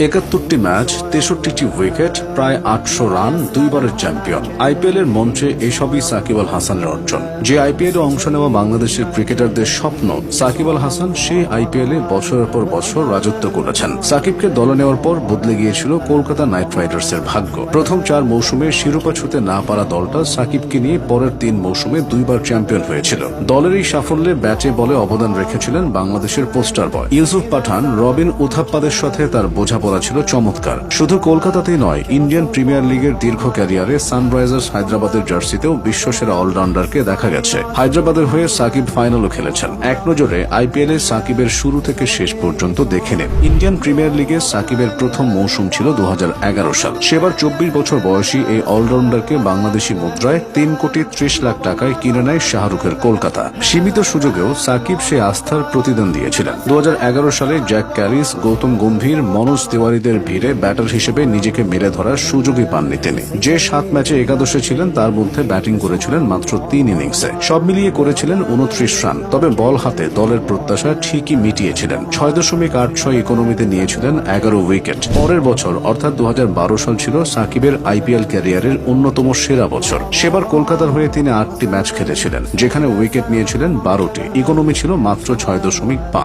৭১টি match, ৬৩টি wicket, প্রায় ৮০০ run, দুইবারের champion. IPL এর মঞ্চে এসবই সাকিব আল হাসানের অর্জন। যে আইপিএলে অংশ নেওয়া বাংলাদেশের ক্রিকেটারদের স্বপ্ন, সাকিব আল হাসান সেই আইপিএলে বছরের পর বছর রাজত্ব করেছেন। সাকিবকে দলে নেওয়ার পর বদলে গিয়েছিল কলকাতা নাইট রাইডার্সের ভাগ্য। প্রথম ৪ মৌসুমে শিরোপা ছুঁতে না পারা দলটা সাকিবকে নিয়ে পরের ৩ মৌসুমে দুইবার চ্যাম্পিয়ন হয়েছিল। দলের এই সাফল্যে ব্যাটে বলে অবদান রেখেছিলেন বাংলাদেশের পোস্টার বয় ইউসুফ পাঠান। রবিন উথাপ্পাদের সাথে তার বোঝাপড়া ছিল চমৎকার। শুধু কলকাতাতেই নয়, ইন্ডিয়ান প্রিমিয়ার লিগের দীর্ঘ ক্যারিয়ারে সানরাইজার্স হায়দ্রাবাদের জার্সিতেও বিশ্বসেরা অলরাউন্ডারকে দেখা গেছে। হায়দ্রাবাদের হয়ে সাকিব ফাইনালও খেলেছেন। এক নজরে আইপিএলে সাকিবের শুরু থেকে শেষ পর্যন্ত দেখে নেন। ইন্ডিয়ান প্রিমিয়ার লিগে সাকিবের প্রথম মৌসুম ছিল ২০১১ সাল। সেবার ২৪ বছর বয়সী এই অলরাউন্ডারকে বাংলাদেশি মুদ্রায় ৩,৩০,০০,০০০ টাকায় কিনে নেয় শাহরুখের কলকাতা। সীমিত সুযোগেও সাকিব সে আস্থার প্রতিদান দিয়েছিলেন। ২০১১ সালে জ্যাক ক্যারিস, গৌতম গম্ভীর, মনোজ তিওয়ারিদের ভিড়ে ব্যাটার হিসেবে নিজেকে মেলে ধরার সুযোগই পাননি তিনি। যে ৭ ম্যাচে একাদশে ছিলেন তার মধ্যে ব্যাটিং করেছিলেন মাত্র ৩ ইনিংসে। সব মিলিয়ে করেছিলেন ২৯ রান। তবে বল হাতে দলের প্রত্যাশা ঠিকই মিটিয়েছিলেন। ৬.৮৬ ইকোনমিতে নিয়েছিলেন ১১ উইকেট। পরের বছর অর্থাৎ ২০১২ সাল ছিল সাকিবের আইপিএল ক্যারিয়ারের অন্যতম সেরা বছর। সেবার কলকাতার হয়ে তিনি ৮টি ম্যাচ খেলেছিলেন, যেখানে উইকেট নিয়েছিলেন ১২টি। ইকোনমি ছিল মাত্র ৬.৫।